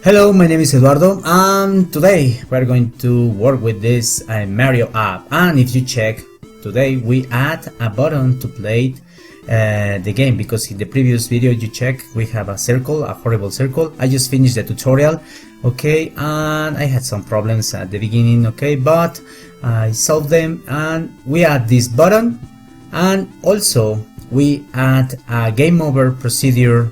Hello, my name is Eduardo, and today we're going to work with this Mario app. And if you check, today we add a button to play the game, because in the previous video you check we have a circle, a horrible circle. I just finished the tutorial, okay, and I had some problems at the beginning, okay, but I solved them, and we add this button, and also we add a game over procedure,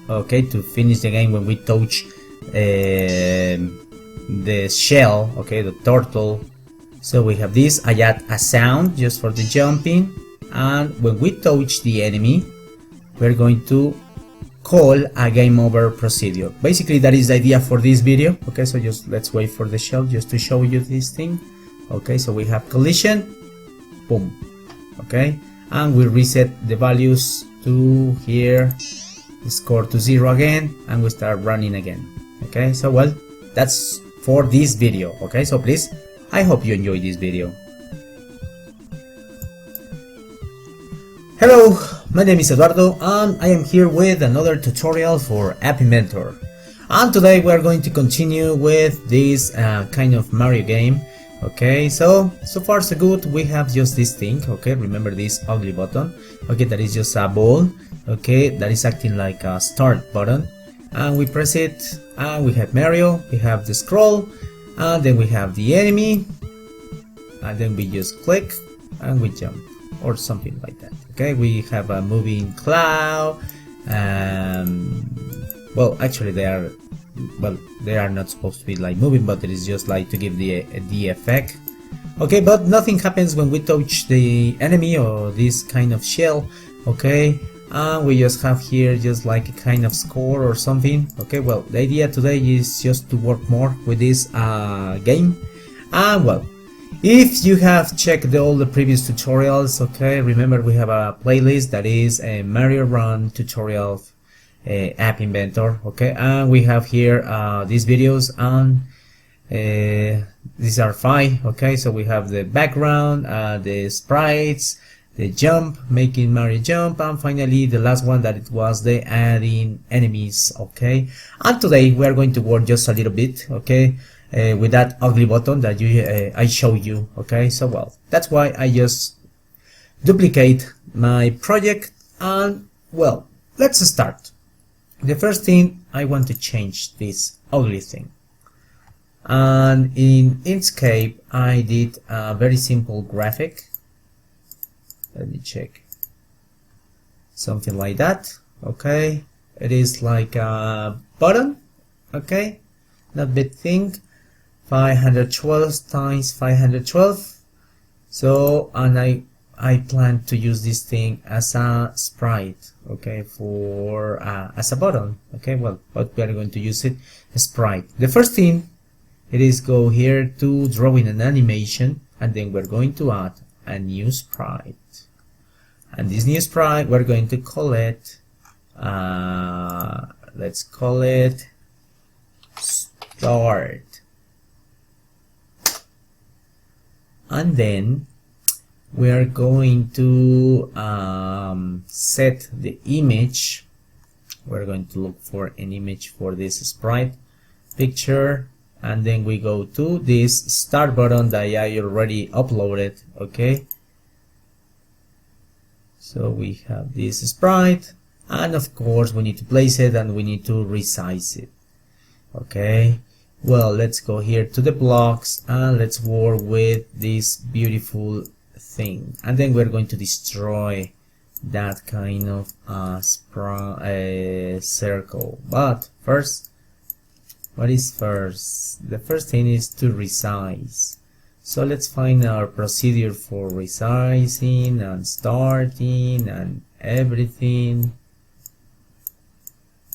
okay, to finish the game when we touch the shell, okay, the turtle. So we have this. I add a sound just for the jumping, and when we touch the enemy we're going to call a game over procedure. Basically that is the idea for this video, okay. So just let's wait for the shell just to show you this thing, okay. So we have collision, boom, okay, and we reset the values to here, score to 0 again, and we start running again, okay. So well, that's for this video, okay. So please, I hope you enjoy this video. Hello, my name is Eduardo, and I am here with another tutorial for App Inventor. And today we are going to continue with this kind of Mario game, okay. So far so good. We have just this thing, okay. Remember this ugly button, okay, that is just a ball, okay, that is acting like a start button, and we press it, and we have Mario, we have the scroll, and then we have the enemy, and then we just click and we jump or something like that, okay. We have a moving cloud, well, actually they are not supposed to be like moving, but it is just like to give the effect, okay. But nothing happens when we touch the enemy or this kind of shell, okay. We just have here just like a kind of score or something, okay. Well, the idea today is just to work more with this game. And well, if you have checked all the previous tutorials, okay, remember we have a playlist that is a Mario Run tutorial App Inventor, okay, and we have here these videos, and these are 5, okay. So we have the background, the sprites, the jump, making Mario jump, and finally the last one that it was the adding enemies, okay. And today we are going to work just a little bit, okay, with that ugly button that I showed you, okay. So well, that's why I just duplicate my project, and well, let's start. The first thing, I want to change this ugly thing, and in Inkscape I did a very simple graphic. Let me check, something like that, okay. It is like a button, okay, not big thing, 512 times 512. So, and I plan to use this thing as a sprite, okay, for as a button, okay. Well, but we are going to use it as sprite. The first thing, it is go here to drawing an animation, and then we're going to add a new sprite, and this new sprite we're going to call it let's call it start, and then we're going to set the image. We're going to look for an image for this sprite picture, and then we go to this start button that I already uploaded, okay. So we have this sprite, and of course we need to place it, and we need to resize it, okay. Well, let's go here to the blocks, and let's work with this beautiful thing, and then we're going to destroy that kind of circle. But first, what is first? The first thing is to resize. So let's find our procedure for resizing and starting and everything.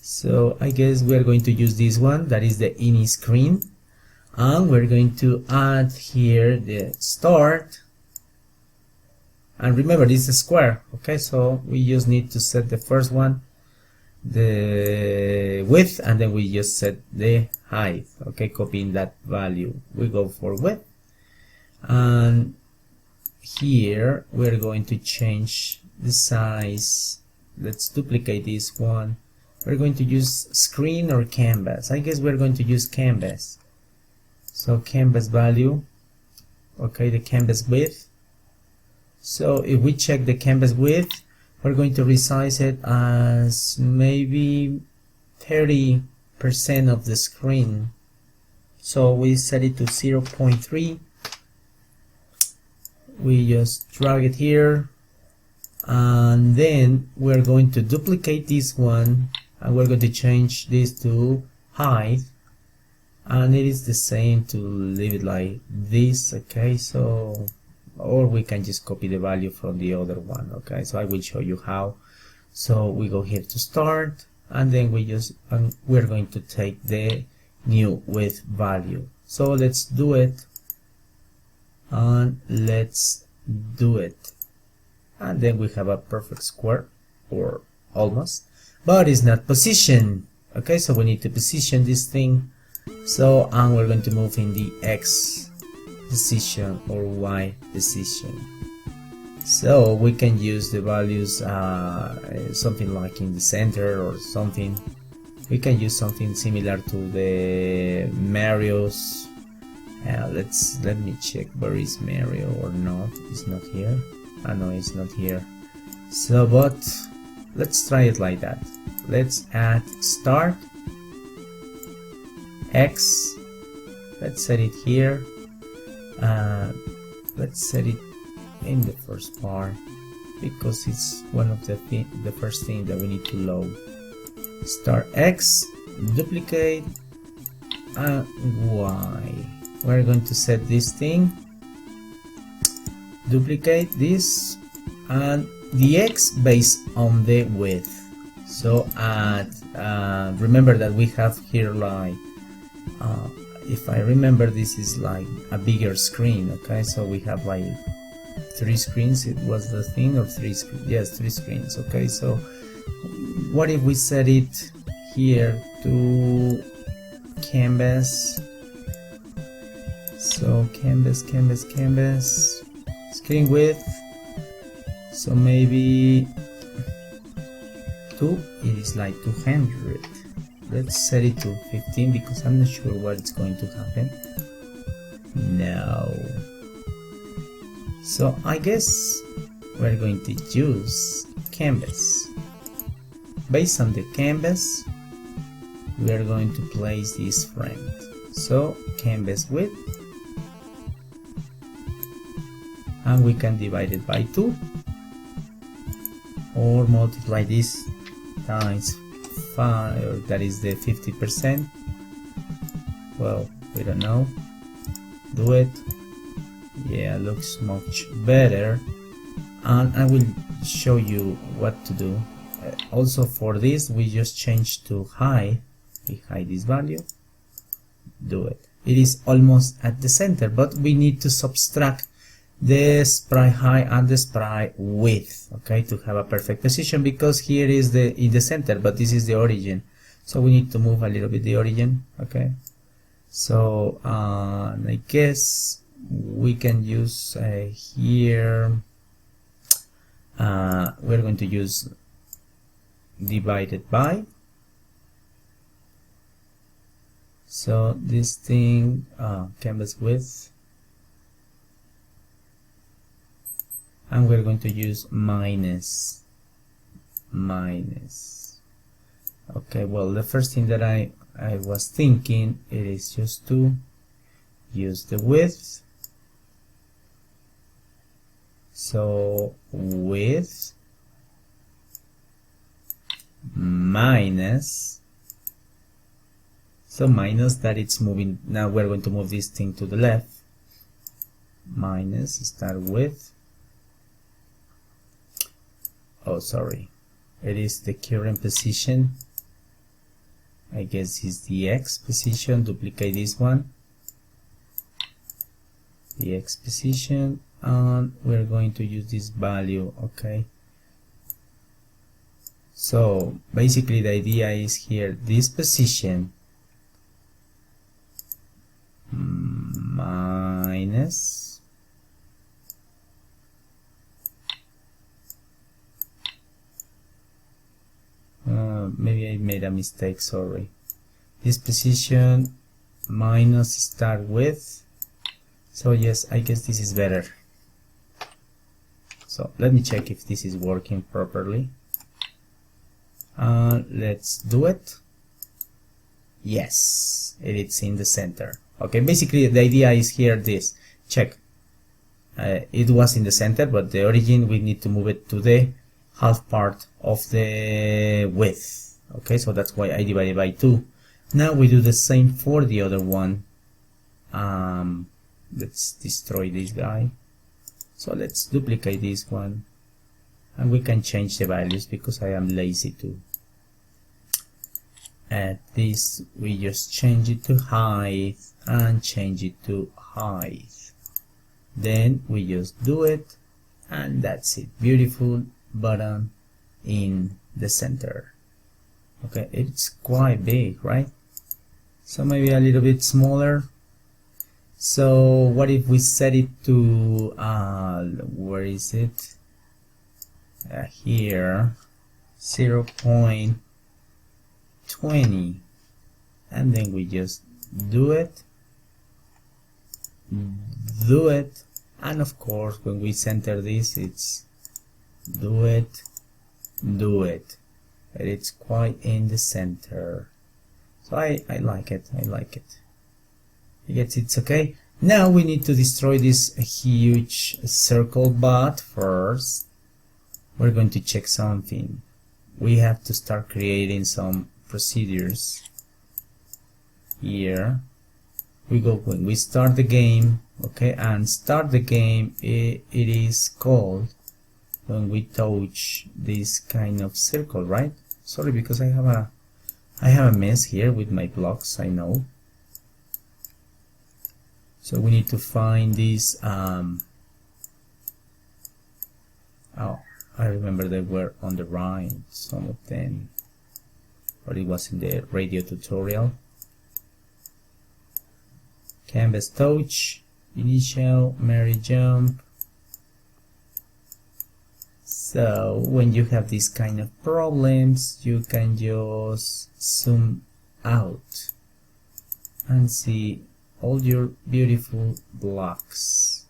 So I guess we're going to use this one, that is the ini screen, and we're going to add here the start. And remember, this is a square, okay. So we just need to set the first one, the width, and then we just set the height, okay, copying that value. We go for width, and here we're going to change the size. Let's duplicate this one, we're going to use screen or canvas. I guess we're going to use canvas. So canvas value, okay, the canvas width. So if we check the canvas width, we're going to resize it as maybe 30% of the screen. So we set it to 0.3. We just drag it here, and then we're going to duplicate this one, and we're going to change this to height, and it is the same to leave it like this. Okay, so or we can just copy the value from the other one. Okay, so I will show you how. So we go here to start, and then we're going to take the new width value. So let's do it, and let's do it, and then we have a perfect square, or almost, but it's not positioned. Okay, so we need to position this thing. So and we're going to move in the X position or Y position. So we can use the values something like in the center or something. We can use something similar to the Mario's. Let me check where is Mario or not. It's not here. Ah no, it's not here. So but let's try it like that. Let's add start X. Let's set it here. Let's set it in the first part because it's one of the first thing that we need to load. Start X, duplicate, and Y. We're going to set this thing, duplicate this, and the X based on the width. So remember that we have here like if I remember, this is like a bigger screen. Okay, so we have like 3 screens. It was the thing, or 3 screens? Yes, 3 screens. Okay, so what if we set it here to canvas? So canvas, screen width, so maybe 2. It is like 200. Let's set it to 15 because I'm not sure what's going to happen. No. So I guess we're going to use canvas. Based on the canvas, we are going to place this frame. So canvas width, and we can divide it by 2 or multiply this times 5, or that is the 50%. Well, we don't know. Do it. Yeah, looks much better, and I will show you what to do. Also for this, we just change to high. We hide this value. Do it. It is almost at the center, but we need to subtract the sprite height and the sprite width, okay, to have a perfect position, because here is in the center, but this is the origin, so we need to move a little bit the origin. Okay, so I guess we can use here we're going to use divided by. So this thing, canvas width, and we're going to use minus. Okay, well, the first thing that I was thinking, it is just to use the width. So width minus, so minus that it's moving. Now we're going to move this thing to the left. Minus start with, oh sorry, it is the current position. I guess it's the X position. Duplicate this one, the X position, and we're going to use this value. Okay, so basically the idea is here, this position minus maybe I made a mistake, sorry. This position minus start with. So yes, I guess this is better. So let me check if this is working properly. Let's do it. Yes, it's in the center. Okay, basically the idea is here this. Check. It was in the center, but the origin we need to move it to the half part of the width. Okay, so that's why I divided by 2. Now we do the same for the other one. Let's destroy this guy. So let's duplicate this one, and we can change the values because I am lazy to. At this we just change it to height and change it to height. Then we just do it, and that's it. Beautiful button in the center. Okay, it's quite big, right? So maybe a little bit smaller. So what if we set it to where is it? Here, 0.20, and then we just do it, and of course when we center this, it's do it, and it's quite in the center. So I like it. I guess it's okay. Now we need to destroy this huge circle, but first we're going to check something. We have to start creating some procedures. Here we go when we start the game. Okay, and start the game, it is called when we touch this kind of circle, right? Sorry, because I have a mess here with my blocks, I know. So we need to find this. Oh, I remember they were on the right, some of them, or it was in the radio tutorial. Canvas touch, initial, merry jump. So when you have these kind of problems, you can just zoom out and see all your beautiful blocks.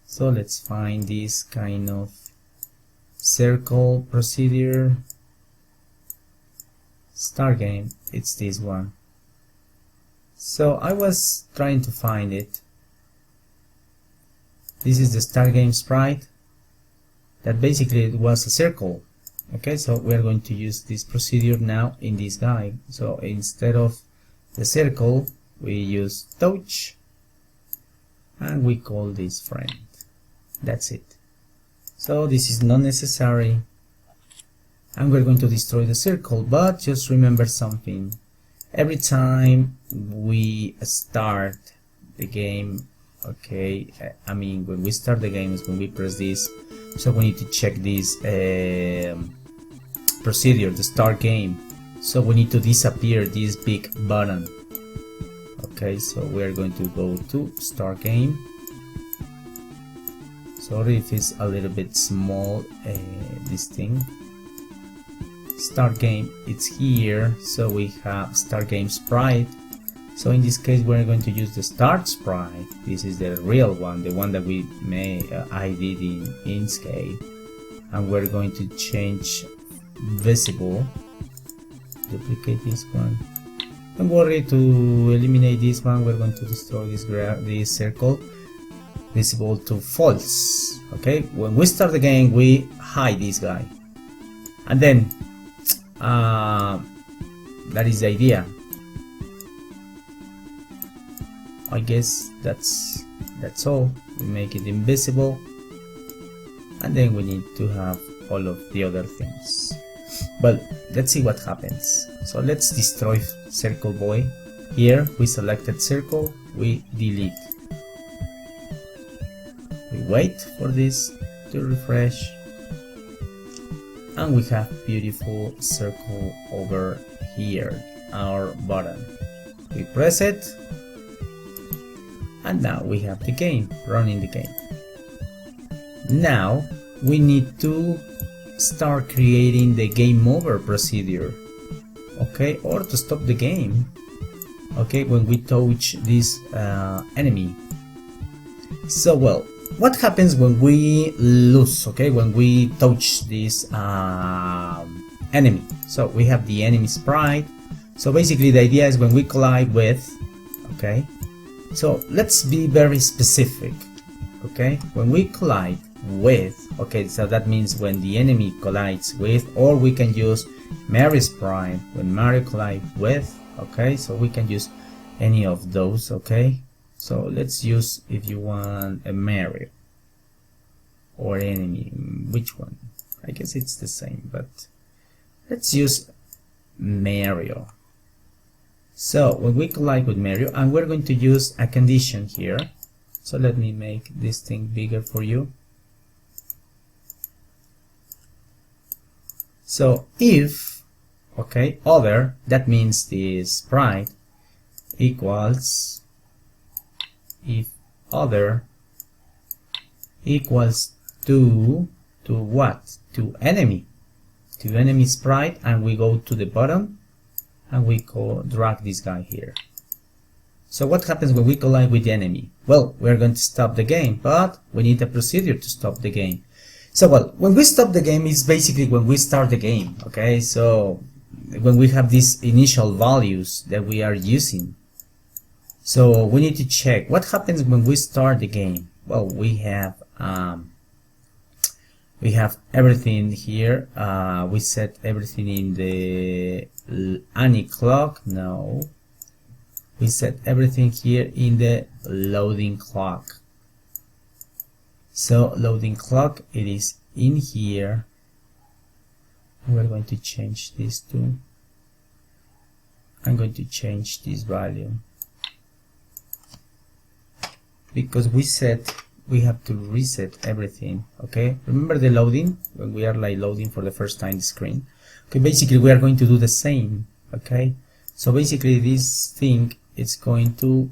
So let's find this kind of circle procedure. Start game, it's this one. So I was trying to find it. This is the start game sprite that basically it was a circle. Okay, so we are going to use this procedure now in this guy. So instead of the circle, we use touch, and we call this friend. That's it. So this is not necessary, and we're going to destroy the circle. But just remember something: every time we start the game, okay, I mean when we start the game is when we press this. So we need to check this procedure, the start game. So we need to disappear this big button. Okay, so we are going to go to start game. Sorry if it's a little bit small, this thing. Start game, it's here. So we have start game sprite. So in this case we're going to use the start sprite. This is the real one, the one that we I did in Inkscape, and we're going to change visible. Duplicate this one. Don't worry, to eliminate this one we're going to destroy this circle. Visible to false. Okay, when we start the game we hide this guy, and then that is the idea. I guess that's all. We make it invisible, and then we need to have all of the other things. But let's see what happens. So let's destroy circle boy. Here we selected circle, we delete. We wait for this to refresh, and we have beautiful circle over here, our button. We press it, and now we have the game, running the game. Now we need to start creating the game over procedure, okay, or to stop the game, okay, when we touch this enemy. So well, what happens when we lose, okay, when we touch this enemy? So we have the enemy sprite. So basically the idea is when we collide with, okay, so let's be very specific, okay, when we collide with, okay, so that means when the enemy collides with, or we can use Mario sprite when Mario collides with, okay, so we can use any of those, okay. So let's use, if you want, a Mario or enemy, which one? I guess it's the same, but let's use Mario. So when we collide with Mario, and we're going to use a condition here, so let me make this thing bigger for you. So if, okay, other, that means the sprite equals, if other equals to what? To enemy sprite, and we go to the bottom and we drag this guy here. So what happens when we collide with the enemy? Well, we're going to stop the game, but we need a procedure to stop the game. So well, when we stop the game is basically when we start the game, okay? So when we have these initial values that we are using. So we need to check what happens when we start the game. Well, we have everything here. We set everything in the any clock. No, we set everything here in the loading clock. So loading clock, it is in here. We're going to change this to, I'm going to change this value because we have to reset everything, okay? Remember the loading, when we are like loading for the first time the screen. Okay, basically we are going to do the same, okay? So basically this thing is going to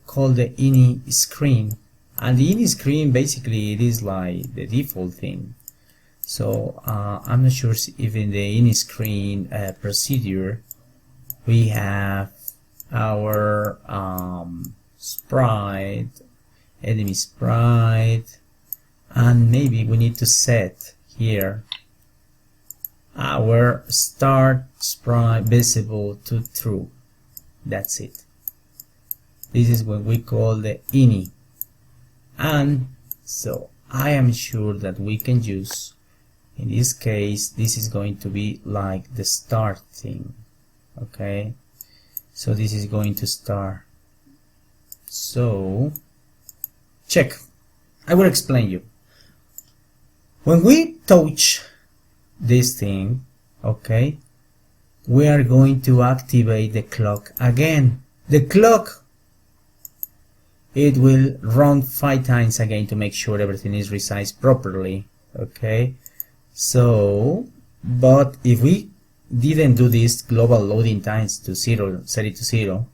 call the ini screen, and the ini screen basically it is like the default thing. So I'm not sure if in the ini screen procedure we have our sprite, enemy sprite, and maybe we need to set here our start sprite visible to true. That's it. This is what we call the ini. And so I am sure that we can use, in this case, this is going to be like the start thing, okay? So this is going to start. So check, I will explain you. When we touch this thing, okay, we are going to activate the clock again. The clock, it will run 5 times again to make sure everything is resized properly, okay? So, but if we didn't do this global loading times to 0, set it to 0,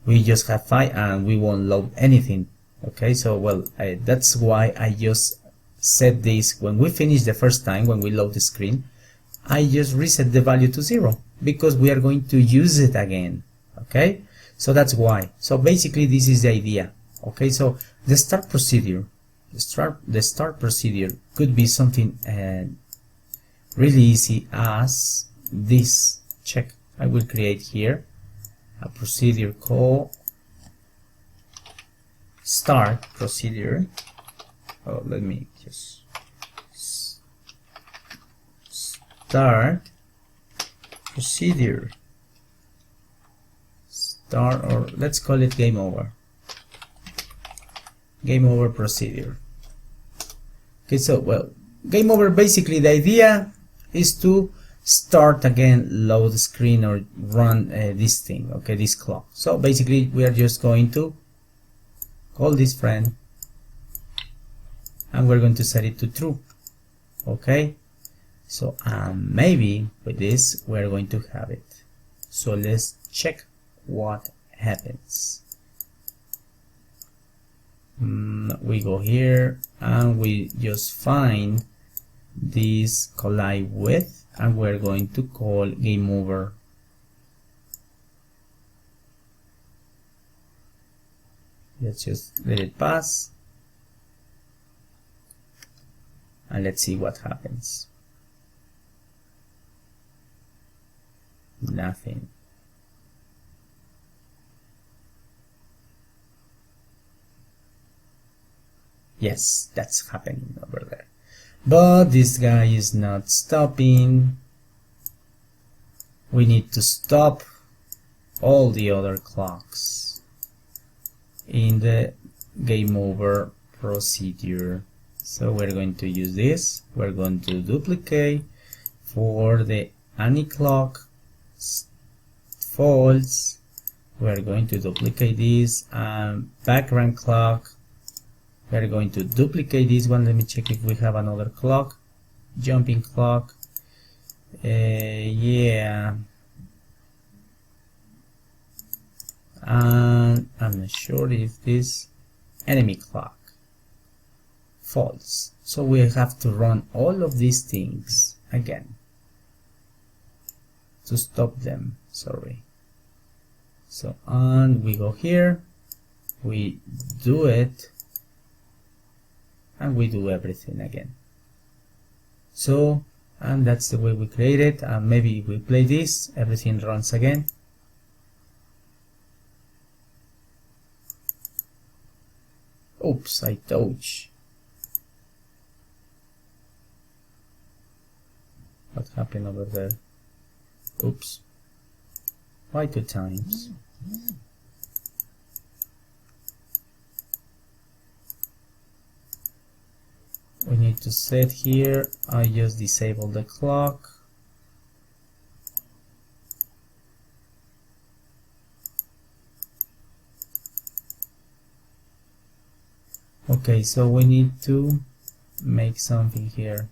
we just have 5 and we won't load anything, okay? So well, that's why I just set this. When we finish the first time, when we load the screen, I just reset the value to 0 because we are going to use it again, okay? So that's why. So basically this is the idea, okay? So the start procedure, the start procedure could be something really easy as this. Check, I will create here a procedure called start procedure. Oh, let me just start procedure, start, or let's call it game over procedure. Okay, so well, game over, basically the idea is to start again, load the screen, or run this thing, okay, this clock. So basically we are just going to call this friend and we're going to set it to true, okay? So maybe with this we're going to have it. So let's check what happens. We go here and we just find this collide with, and we're going to call game over. Let's just let it pass, and let's see what happens. Nothing. Yes, that's happening over there. But this guy is not stopping. We need to stop all the other clocks in the game over procedure. So we're going to use this. We're going to duplicate for the any clock false. We're going to duplicate this background clock. We're going to duplicate this one. Let me check if we have another clock. Jumping clock. Yeah. And I'm not sure if this enemy clock. False. So we have to run all of these things again to stop them. Sorry. So, and we go here. We do it. And we do everything again. So, and that's the way we create it. And maybe if we play this, everything runs again. Oops, I touch. What happened over there? Oops. Why 2 times? We need to set here. I just disable the clock. Okay, so we need to make something here.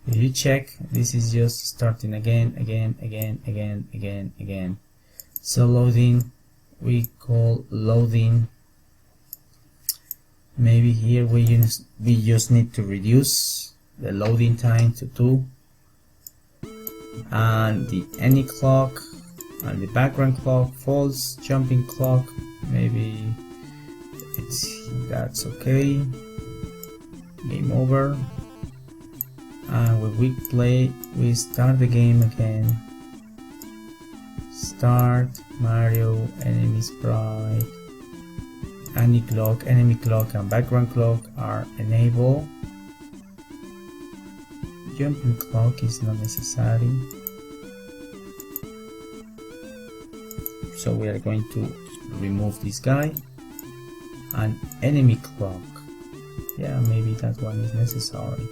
If you check, this is just starting again. So loading, we call loading. Maybe here we just need to reduce the loading time to 2, and the any clock and the background clock false, jumping clock, maybe that's okay. Game over. And when we play, we start the game again. Start Mario enemy sprite. Enemy clock and background clock are enabled. Jumping clock is not necessary. So we are going to remove this guy. And enemy clock. Yeah, maybe that one is necessary.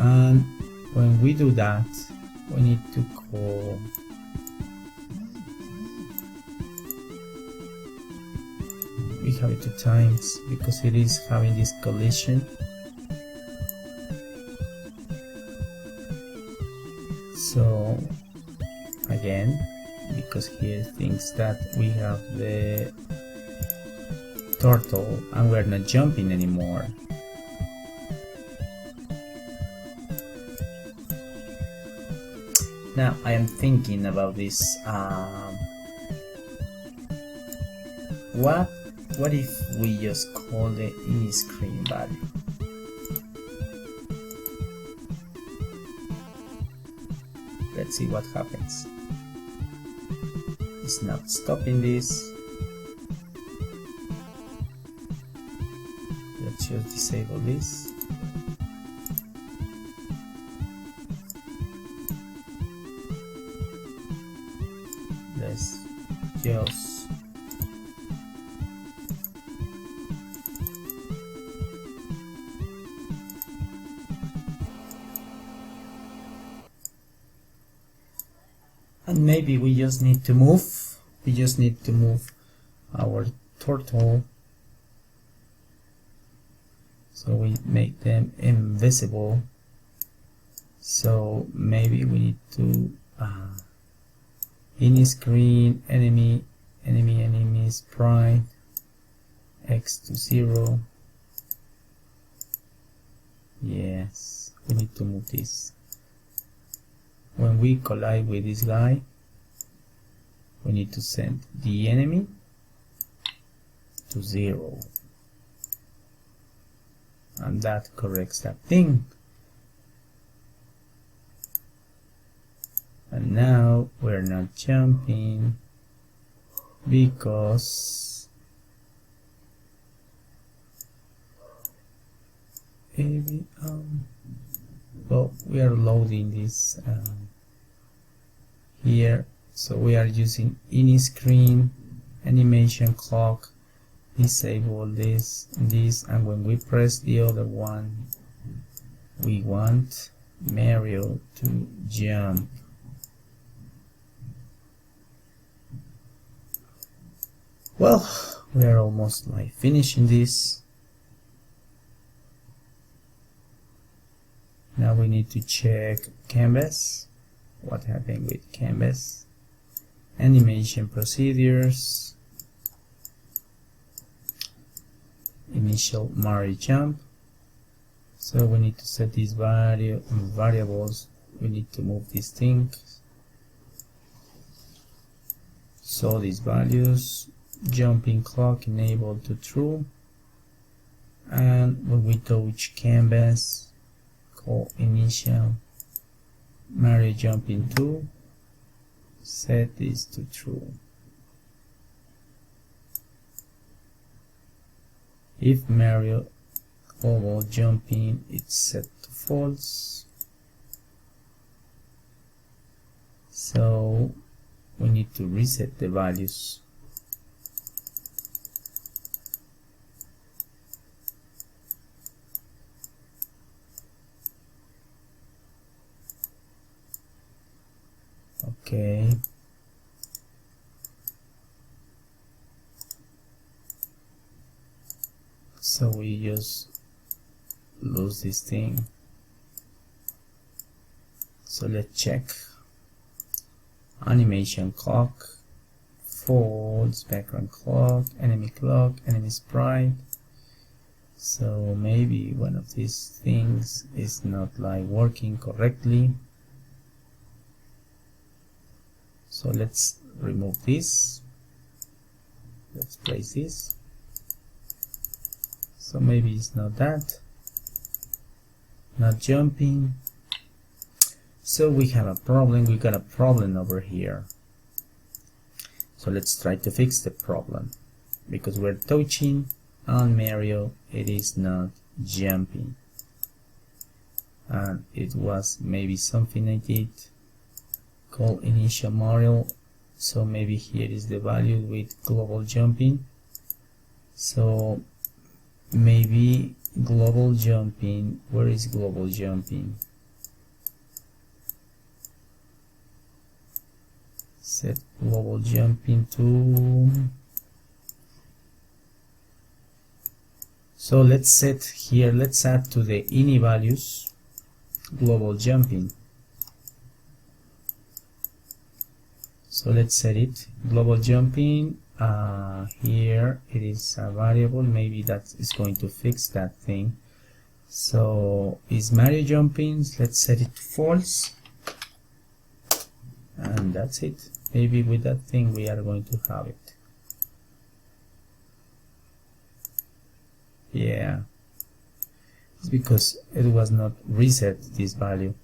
And when we do that, we need to call we have it 2 times because it is having this collision. So again, because here it thinks that we have the turtle and we're not jumping anymore. Now I am thinking about this. What if we just call the in-screen value? Let's see what happens. It's not stopping this. Let's just disable this. Let's just and maybe we just need to move. We just need to move our turtle. So we make them invisible. So maybe we need to in screen enemy sprite x to 0. Yes, we need to move this. When we collide with this guy, we need to send the enemy to 0, and that corrects that thing. And now we're not jumping because maybe well, we are loading this here, so we are using in screen animation clock, disable this, and when we press the other one, we want Mario to jump. Well, we are almost like finishing this. Now we need to check canvas. What happened with canvas? Animation procedures. Initial Mario jump. So we need to set these variables. We need to move these things. So these values. Jumping clock enabled to true, and when we touch canvas, call initial Mario jumping 2, set this to true. If Mario global jumping, it's set to false. So we need to reset the values. Okay. So we just lose this thing. So let's check. Animation clock, false, background clock, enemy sprite. So maybe one of these things is not like working correctly. So let's remove this. Let's place this. So maybe it's not that. Not jumping. So we have a problem. We got a problem over here. So let's try to fix the problem. Because we're touching on Mario, it is not jumping. And it was maybe something I did. Call initial Mario, so maybe here is the value with global jumping. So maybe global jumping, where is global jumping? Set global jumping to, so let's set here, let's add to the ini values global jumping. So let's set it global jumping. Here it is a variable, maybe that is going to fix that thing. So is Mario jumping? Let's set it to false, and that's it. Maybe with that thing we are going to have it. Yeah, it's because it was not reset this value.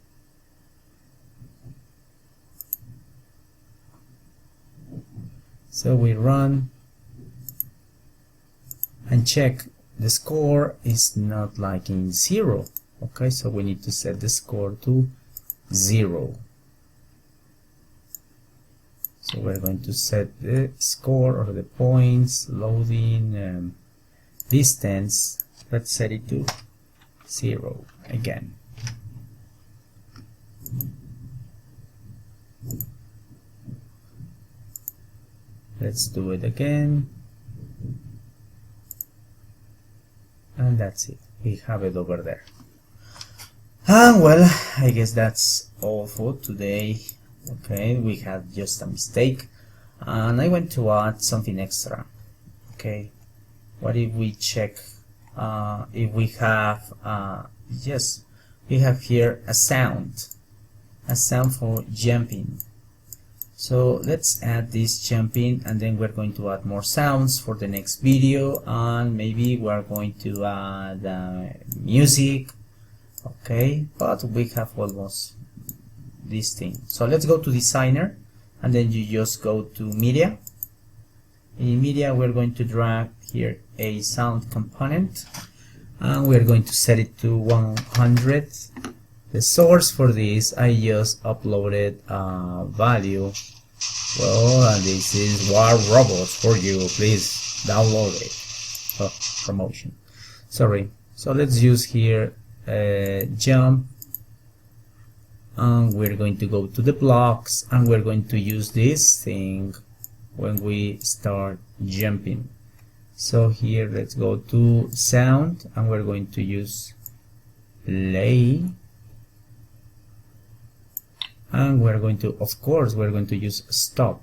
So we run and check the score is not like in 0. Okay, so we need to set the score to 0. So we're going to set the score or the points, loading, distance. Let's set it to 0 again. Let's do it again, and that's it. We have it over there. And well, I guess that's all for today. Okay, we had just a mistake and I went to add something extra. Okay, what if we check if we have yes, we have here a sound for jumping. So let's add this jumping, and then we're going to add more sounds for the next video, and maybe we're going to add music. Okay, but we have almost this thing. So let's go to designer, and then you just go to media. In media we're going to drag here a sound component, and we're going to set it to 100. The source for this, I just uploaded a value. Well, and this is War Robots for you. Please download it. Oh, promotion. Sorry. So let's use here jump, and we're going to go to the blocks, and we're going to use this thing when we start jumping. So here let's go to sound, and we're going to use play, and we're going to, of course, we're going to use stop,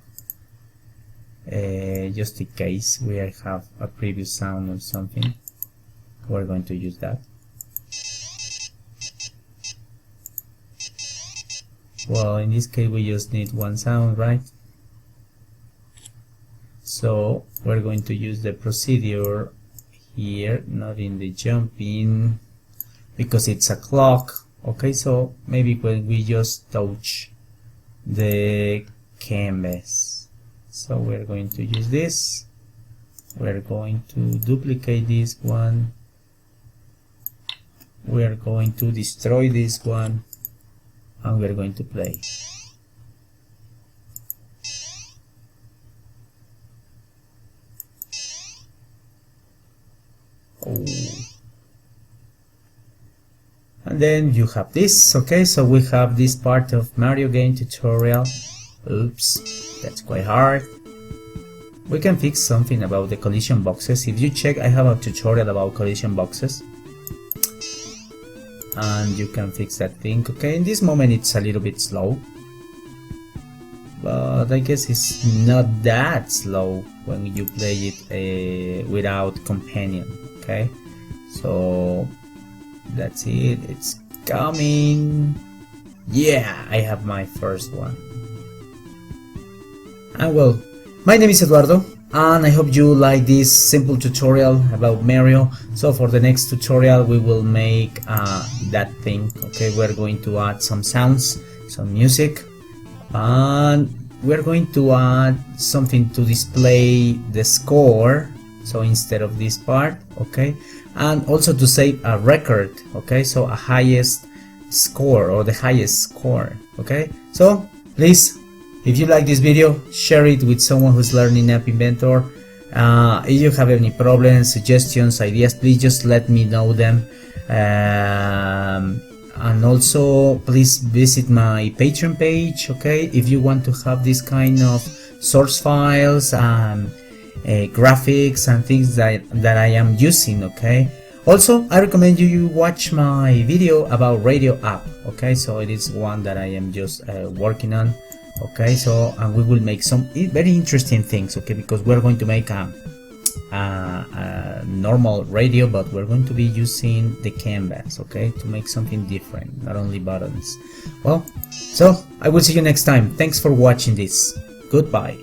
just in case we have a previous sound or something. We're going to use that. Well, in this case we just need one sound, right? So we're going to use the procedure here, not in the jumping, because it's a clock. Okay, so maybe when we just touch the canvas. So we're going to use this. We're going to duplicate this one. We're going to destroy this one, and we're going to play. Oh. And then you have this. Okay, so we have this part of Mario game tutorial. Oops, that's quite hard. We can fix something about the collision boxes. If you check, I have a tutorial about collision boxes, and you can fix that thing. Okay, in this moment it's a little bit slow, but I guess it's not that slow when you play it without companion. Okay, so that's it, it's coming. Yeah, I have my first one. And well, my name is Eduardo, and I hope you like this simple tutorial about Mario. So for the next tutorial we will make that thing. Okay, we're going to add some sounds, some music, and we're going to add something to display the score. So instead of this part, okay, and also to save a record. Okay, so a highest score, or the highest score. Okay, so please, if you like this video, share it with someone who's learning App Inventor. If you have any problems, suggestions, ideas, please just let me know them. And also please visit my Patron page. Okay, if you want to have this kind of source files, graphics and things that I am using. Okay, also I recommend you watch my video about radio app. Okay, so it is one that I am just working on. Okay, so and we will make some very interesting things. Okay, because we're going to make a normal radio, but we're going to be using the canvas. Okay, to make something different, not only buttons. Well, so I will see you next time. Thanks for watching this. Goodbye.